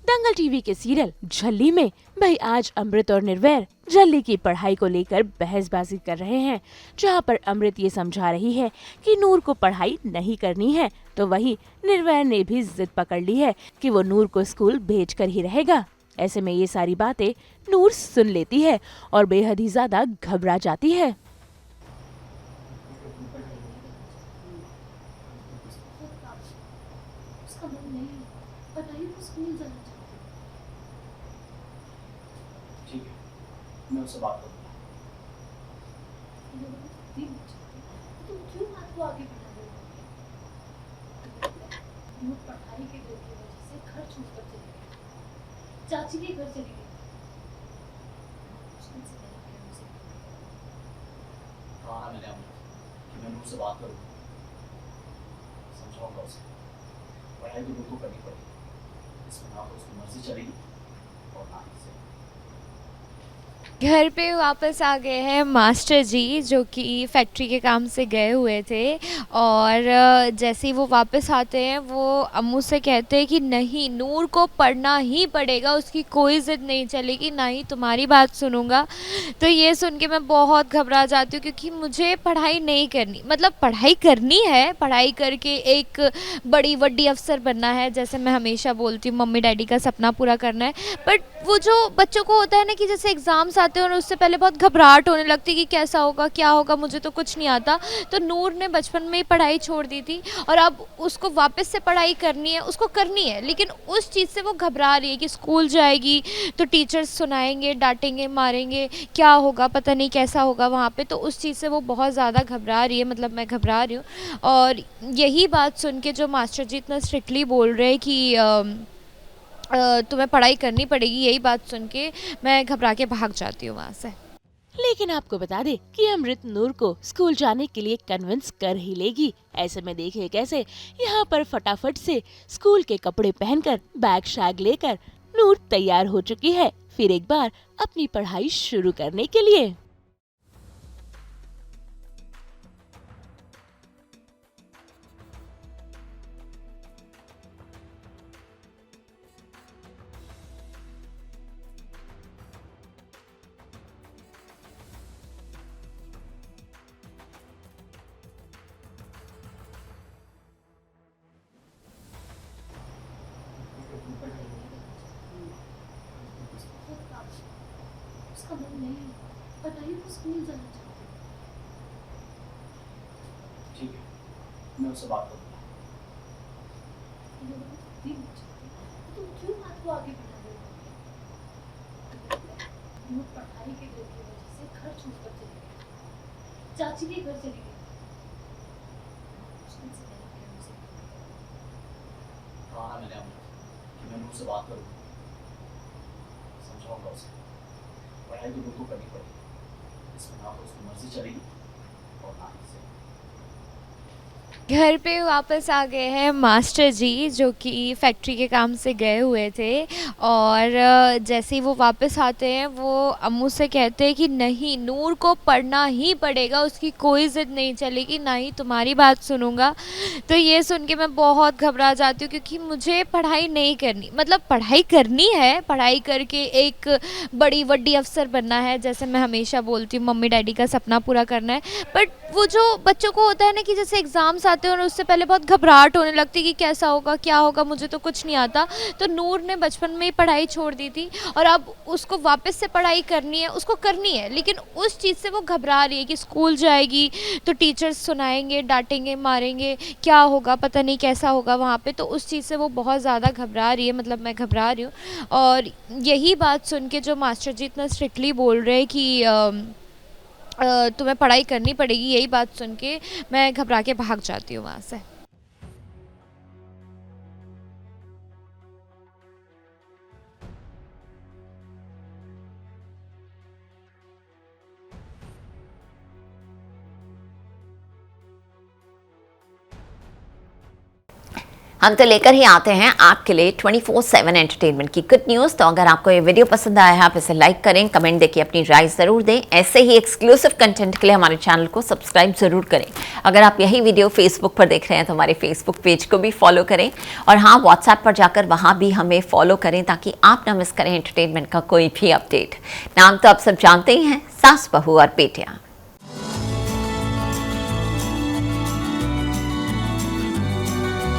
दंगल TV के serial झल्ली में भाई आज अमृत और निर्वैर झल्ली की पढ़ाई को लेकर बहसबाजी कर रहे हैं। जहां पर अमृत ये समझा रही है कि नूर को पढ़ाई नहीं करनी है, तो वही निर्वैर ने भी जिद पकड़ ली है कि वो नूर को स्कूल भेज कर ही रहेगा। ऐसे में ये सारी बातें नूर सुन लेती है और बेहद ही ज्यादा घबरा जाती है। उसका मन नहीं है, बताइए वो स्कूल जाना चाहती है। ठीक है, मैं उससे बात करूँगा। ये लोग भी नहीं चाहते, तो तुम क्यों बात को आगे बढ़ा रहे हो? वो पढ़ाई के डर की वजह से घर छोड़कर चली गई, चाची के घर चली गई। मुश्किल से मैंने किया उसे। कहा ना मैंने अमृत कि मैं उससे बात करूँगा, समझाऊंगा उसे। पढ़ाई तो बिल्कुल करनी पड़ेगी, इसमें ना तो उसकी मर्जी चलेगी और ना ही से। घर पे वापस आ गए हैं मास्टर जी, जो कि फैक्ट्री के काम से गए हुए थे। और जैसे ही वो वापस आते हैं, वो अम्मू से कहते हैं कि नहीं, नूर को पढ़ना ही पड़ेगा, उसकी कोई ज़िद नहीं चलेगी, ना ही तुम्हारी बात सुनूंगा। तो ये सुन के मैं बहुत घबरा जाती हूँ, क्योंकि मुझे पढ़ाई नहीं करनी, मतलब पढ़ाई करनी है, पढ़ाई करके एक बड़ी वड्डी अफसर बनना है, जैसे मैं हमेशा बोलती हूँ, मम्मी डैडी का सपना पूरा करना है। बट वो जो बच्चों को होता है ना, कि जैसे एग्ज़ाम्स आते हैं और उससे पहले बहुत घबराहट होने लगती है कि कैसा होगा, क्या होगा, मुझे तो कुछ नहीं आता। तो नूर ने बचपन में ही पढ़ाई छोड़ दी थी, और अब उसको वापस से पढ़ाई करनी है, उसको करनी है, लेकिन उस चीज़ से वो घबरा रही है कि स्कूल जाएगी तो टीचर्स सुनाएंगे, डांटेंगे, मारेंगे, क्या होगा, पता नहीं कैसा होगा वहाँ पे। तो उस चीज़ से वो बहुत ज़्यादा घबरा रही है, मतलब मैं घबरा रही हूँ। और यही बात सुन के जो मास्टर जी इतना स्ट्रिक्टली बोल रहे हैं कि तुम्हें पढ़ाई करनी पड़ेगी, यही बात सुन के मैं घबरा के भाग जाती हूँ वहाँ से। लेकिन आपको बता दे कि अमृत नूर को स्कूल जाने के लिए कन्विंस कर ही लेगी। ऐसे में देखिए कैसे यहाँ पर फटाफट से स्कूल के कपड़े पहनकर बैग शैग लेकर नूर तैयार हो चुकी है, फिर एक बार अपनी पढ़ाई शुरू करने के लिए। उसका मन नहीं है, बताइए वो स्कूल जाना चाहती है। ठीक है, मैं उससे बात करूँगा। ये लोग भी नहीं चाहते, तो तुम क्यों बात को आगे बढ़ा रहे हो? वो पढ़ाई के डर की वजह से घर छोड़कर चली गई, चाची के घर चली गई। मुश्किल से मैंने किया उसे। कहा ना मैंने अमृत कि मैं उससे बात करूँगा, समझाऊंगा उसे। पढ़ाई तो बिल्कुल करनी पड़ेगी, इसमें ना तो उसकी मर्जी चलेगी और ना ही से। घर पे वापस आ गए हैं मास्टर जी, जो कि फैक्ट्री के काम से गए हुए थे। और जैसे ही वो वापस आते हैं, वो अम्मू से कहते हैं कि नहीं, नूर को पढ़ना ही पड़ेगा, उसकी कोई ज़िद नहीं चलेगी, ना ही तुम्हारी बात सुनूंगा। तो ये सुन के मैं बहुत घबरा जाती हूँ, क्योंकि मुझे पढ़ाई नहीं करनी, मतलब पढ़ाई करनी है, पढ़ाई करके एक बड़ी वड्डी अफसर बनना है, जैसे मैं हमेशा बोलती हूँ, मम्मी डैडी का सपना पूरा करना है। बट वो जो बच्चों को होता है ना, कि जैसे एग्ज़ाम्स आते हैं और उससे पहले बहुत घबराहट होने लगती है कि कैसा होगा, क्या होगा, मुझे तो कुछ नहीं आता। तो नूर ने बचपन में ही पढ़ाई छोड़ दी थी, और अब उसको वापस से पढ़ाई करनी है, उसको करनी है, लेकिन उस चीज़ से वो घबरा रही है कि स्कूल जाएगी तो टीचर्स सुनाएंगे, डांटेंगे, मारेंगे, क्या होगा, पता नहीं कैसा होगा वहाँ पे। तो उस चीज़ से वो बहुत ज़्यादा घबरा रही है, मतलब मैं घबरा रही हूँ। और यही बात सुन के जो मास्टर जी इतना स्ट्रिक्टली बोल रहे हैं कि तुम्हें पढ़ाई करनी पड़ेगी, यही बात सुन के मैं घबरा के भाग जाती हूँ वहाँ से। हम तो लेकर ही आते हैं आपके लिए 24/7 एंटरटेनमेंट की गुड न्यूज़। तो अगर आपको ये वीडियो पसंद आया है आप इसे लाइक करें, कमेंट देके अपनी राय ज़रूर दें। ऐसे ही एक्सक्लूसिव कंटेंट के लिए हमारे चैनल को सब्सक्राइब ज़रूर करें। अगर आप यही वीडियो फेसबुक पर देख रहे हैं तो हमारे फेसबुक पेज को भी फॉलो करें, और हाँ, व्हाट्सएप पर जाकर वहाँ भी हमें फॉलो करें ताकि आप ना मिस करें एंटरटेनमेंट का कोई भी अपडेट। नाम तो आप सब जानते ही हैं, सास बहू और बेटियाँ।